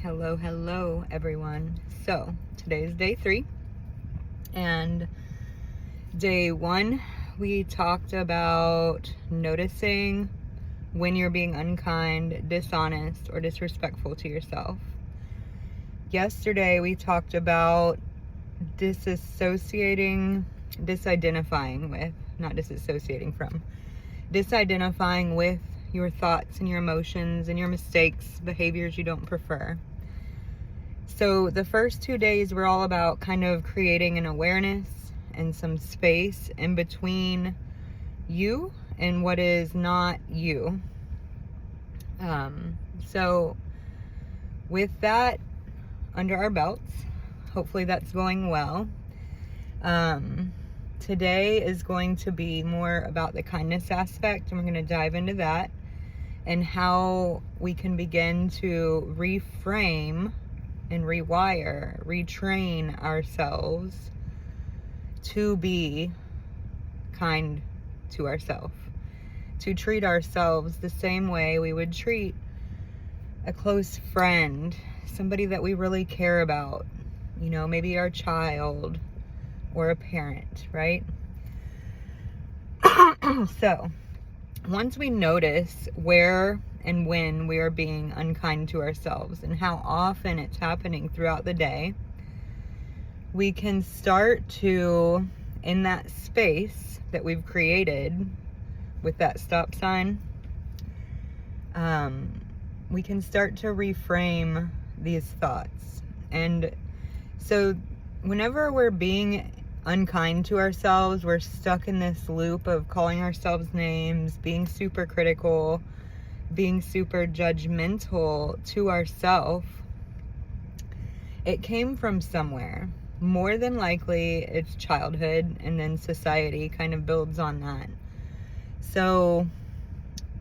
Hello, everyone. So, today is day 3, and day 1, we talked about noticing when you're being unkind, dishonest, or disrespectful to yourself. Yesterday, we talked about disidentifying with your thoughts and your emotions and your mistakes, behaviors you don't prefer. So the first 2 days were all about kind of creating an awareness and some space in between you and what is not you. So with that under our belts, hopefully that's going well. Today is going to be more about the kindness aspect, and we're going to dive into that and how we can begin to reframe and retrain ourselves to be kind to ourselves, to treat ourselves the same way we would treat a close friend, somebody that we really care about, maybe our child or a parent, right? So, once we notice where and when we are being unkind to ourselves and how often it's happening throughout the day, we can start to, in that space that we've created with that stop sign, we can start to reframe these thoughts. And so whenever we're being unkind to ourselves, we're stuck in this loop of calling ourselves names, being super critical, being super judgmental to ourselves. It came from somewhere. More than likely, it's childhood, and then society kind of builds on that. So,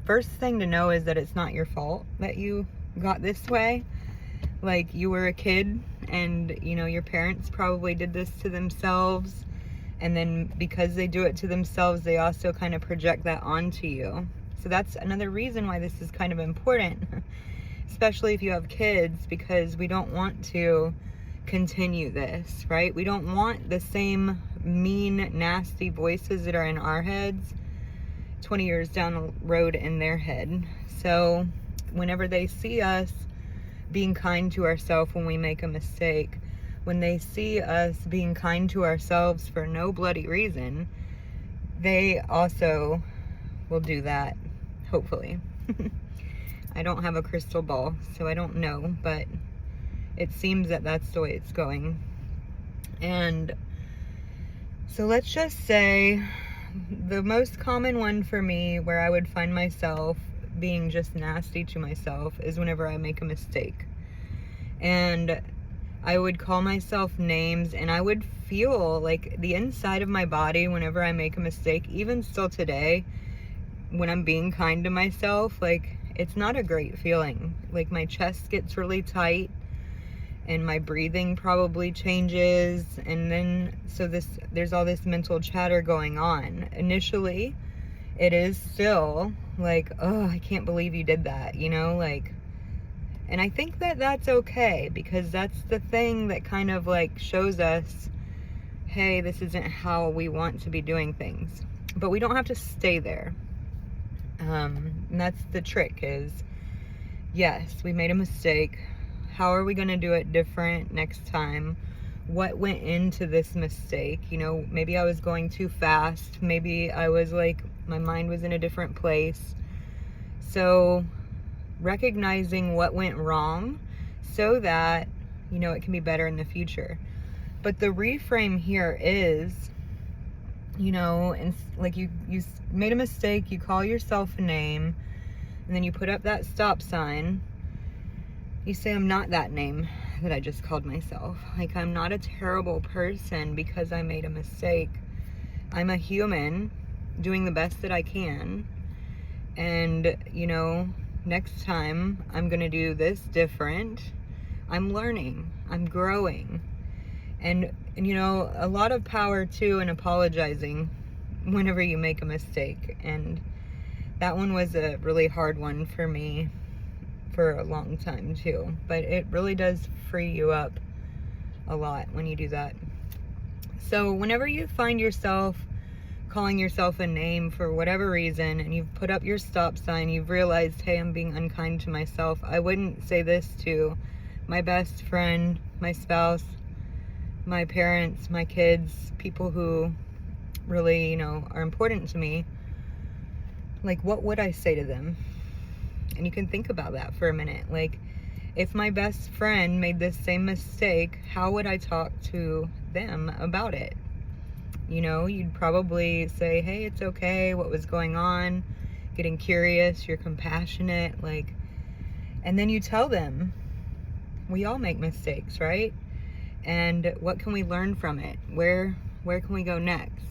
first thing to know is that it's not your fault that you got this way. Like, you were a kid, and your parents probably did this to themselves, and then because they do it to themselves, they also kind of project that onto you. So that's another reason why this is kind of important, especially if you have kids, because we don't want to continue this, right? We don't want the same mean, nasty voices that are in our heads 20 years down the road in their head. So whenever they see us being kind to ourselves when we make a mistake, when they see us being kind to ourselves for no bloody reason, they also will do that, hopefully. I don't have a crystal ball, so I don't know, but it seems that that's the way it's going. And so let's just say the most common one for me where I would find myself being just nasty to myself is whenever I make a mistake. And I would call myself names, and I would feel like the inside of my body whenever I make a mistake, even still today, when I'm being kind to myself, like, it's not a great feeling. Like, my chest gets really tight, and my breathing probably changes, and then there's all this mental chatter going on. Initially, it is still like, oh, I can't believe you did that, and I think that that's okay, because that's the thing that kind of like shows us, hey, this isn't how we want to be doing things. But we don't have to stay there. And that's the trick is, yes, we made a mistake. How are we going to do it different next time? What went into this mistake? Maybe I was going too fast. Maybe I was like, my mind was in a different place. So recognizing what went wrong so that, it can be better in the future. But the reframe here is, and like you made a mistake, you call yourself a name, and then you put up that stop sign. You say, I'm not that name that I just called myself. Like, I'm not a terrible person because I made a mistake. I'm a human doing the best that I can. And, next time I'm going to do this different. I'm learning. I'm growing. And, a lot of power too in apologizing whenever you make a mistake. And that one was a really hard one for me for a long time too. But it really does free you up a lot when you do that. So whenever you find yourself calling yourself a name for whatever reason, and you've put up your stop sign, you've realized, hey, I'm being unkind to myself, I wouldn't say this to my best friend, my spouse, my parents, my kids, people who really, are important to me. Like, what would I say to them? And you can think about that for a minute. Like, if my best friend made this same mistake, how would I talk to them about it? You'd probably say, hey, it's okay, what was going on, getting curious, you're compassionate, and then you tell them, we all make mistakes, right? And what can we learn from it? Where can we go next?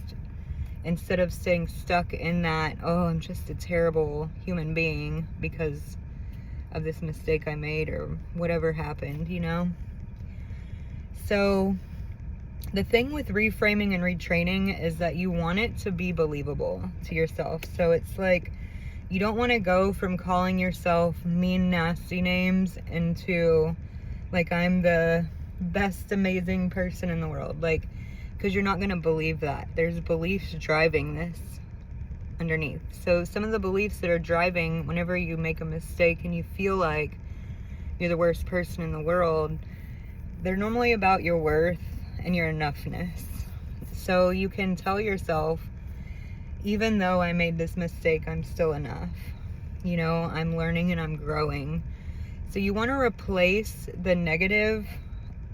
Instead of staying stuck in that, oh, I'm just a terrible human being because of this mistake I made or whatever happened, So the thing with reframing and retraining is that you want it to be believable to yourself. So it's like, you don't want to go from calling yourself mean, nasty names into, like, I'm the best, amazing person in the world. Because you're not going to believe that. There's beliefs driving this underneath. So some of the beliefs that are driving whenever you make a mistake and you feel like you're the worst person in the world, they're normally about your worth and your enoughness. So you can tell yourself, even though I made this mistake, I'm still enough. I'm learning and I'm growing. So you want to replace the negative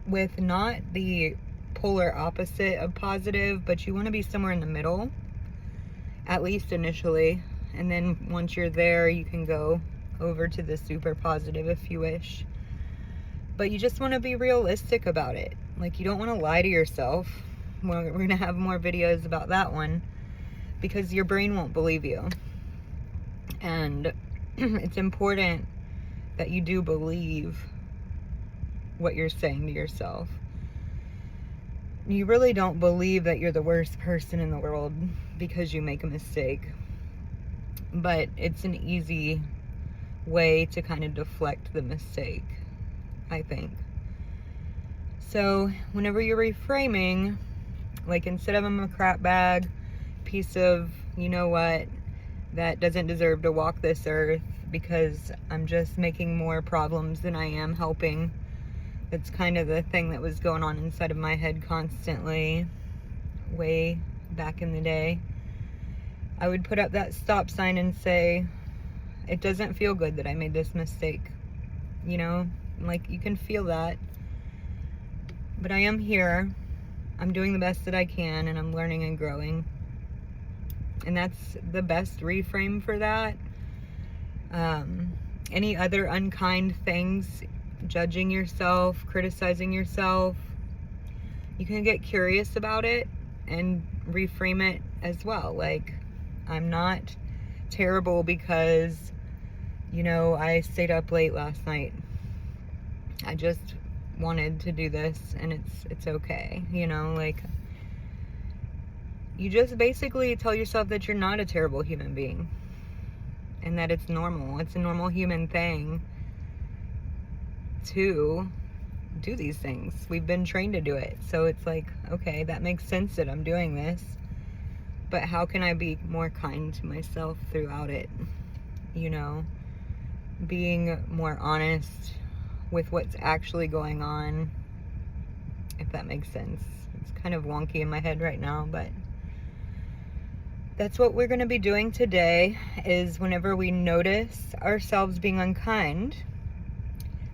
with not the polar opposite of positive, but you want to be somewhere in the middle, at least initially. And then once you're there, you can go over to the super positive if you wish. But you just want to be realistic about it. You don't want to lie to yourself. We're going to have more videos about that one because your brain won't believe you. And it's important that you do believe what you're saying to yourself. You really don't believe that you're the worst person in the world because you make a mistake. But it's an easy way to kind of deflect the mistake, I think. So whenever you're reframing, instead of I'm a crap bag, piece of what that doesn't deserve to walk this earth because I'm just making more problems than I am helping. That's kind of the thing that was going on inside of my head constantly way back in the day. I would put up that stop sign and say, it doesn't feel good that I made this mistake. You can feel that. But I am here. I'm doing the best that I can, and I'm learning and growing. And that's the best reframe for that. Any other unkind things, judging yourself, criticizing yourself, you can get curious about it and reframe it as well. I'm not terrible because, I stayed up late last night. I just wanted to do this and it's okay. You just basically tell yourself that you're not a terrible human being and that it's normal. It's a normal human thing to do these things. We've been trained to do it. So it's okay, that makes sense that I'm doing this, but how can I be more kind to myself throughout it? Being more honest with what's actually going on, if that makes sense. It's kind of wonky in my head right now, but that's what we're going to be doing today, is whenever we notice ourselves being unkind,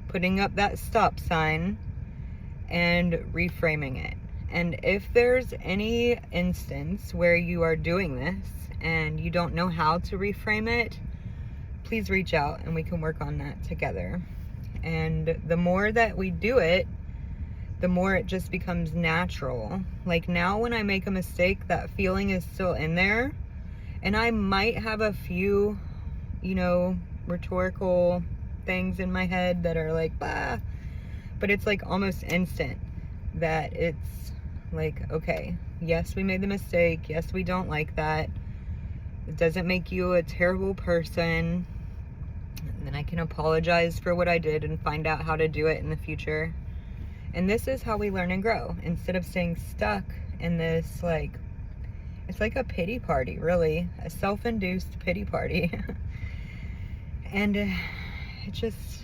putting up that stop sign and reframing it. And if there's any instance where you are doing this and you don't know how to reframe it, please reach out and we can work on that together. And the more that we do it, the more it just becomes natural. Now when I make a mistake, that feeling is still in there. And I might have a few, rhetorical things in my head that are bah. But it's almost instant that it's okay, yes, we made the mistake. Yes, we don't like that. It doesn't make you a terrible person. And then I can apologize for what I did and find out how to do it in the future. And this is how we learn and grow, instead of staying stuck in this, like, it's like a pity party, really, a self-induced pity party. And it just,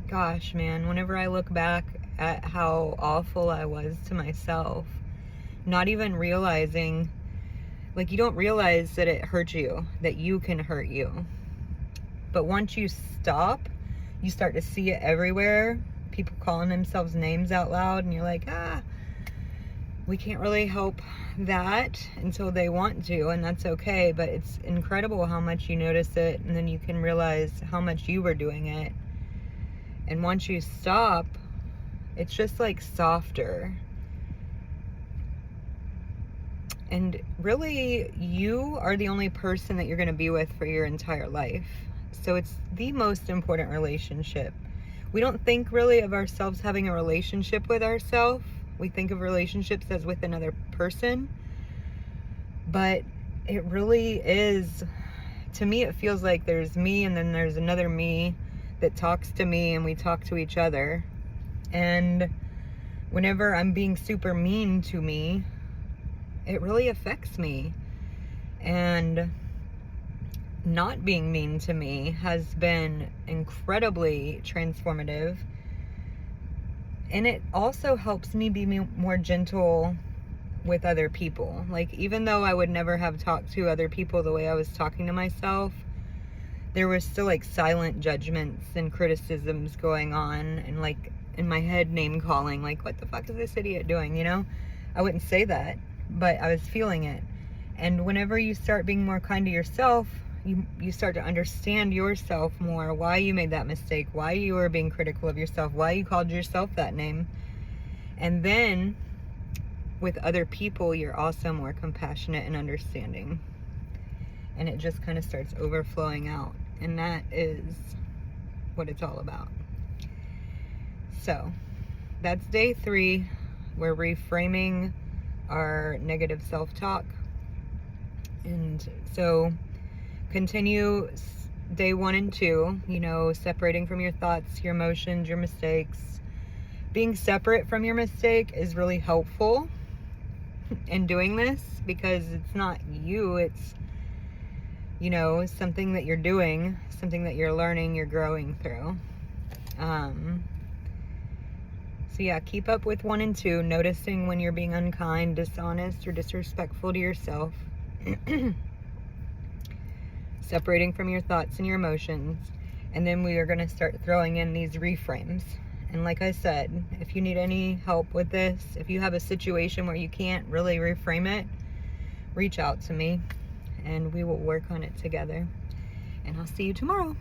gosh, man, whenever I look back at how awful I was to myself, not even realizing, like, you don't realize that it hurt you, that you can hurt you. But once you stop, you start to see it everywhere. People calling themselves names out loud, and you're like, we can't really help that until they want to, and that's okay. But it's incredible how much you notice it, and then you can realize how much you were doing it. And once you stop, it's just like softer. And really, you are the only person that you're going to be with for your entire life. So it's the most important relationship. We don't think really of ourselves having a relationship with ourselves. We think of relationships as with another person. But it really is, to me, it feels like there's me and then there's another me that talks to me, and we talk to each other. And whenever I'm being super mean to me, it really affects me. And not being mean to me has been incredibly transformative. And it also helps me be more gentle with other people. Like, even though I would never have talked to other people the way I was talking to myself, there was still like silent judgments and criticisms going on, and like in my head name calling, like, what the fuck is this idiot doing, you know? I wouldn't say that, but I was feeling it. And whenever you start being more kind to yourself, you start to understand yourself more, why you made that mistake, why you were being critical of yourself, why you called yourself that name. And then with other people, you're also more compassionate and understanding. And it just kind of starts overflowing out. And that is what it's all about. So that's day 3. We're reframing our negative self-talk. And so continue day 1 and 2, you know, separating from your thoughts, your emotions, your mistakes. Being separate from your mistake is really helpful in doing this, because it's not you, it's, you know, something that you're doing, something that you're learning, you're growing through. So yeah, keep up with 1 and 2, noticing when you're being unkind, dishonest, or disrespectful to yourself. Separating from your thoughts and your emotions. And then we are going to start throwing in these reframes. And like I said, if you need any help with this, if you have a situation where you can't really reframe it, reach out to me and we will work on it together. And I'll see you tomorrow.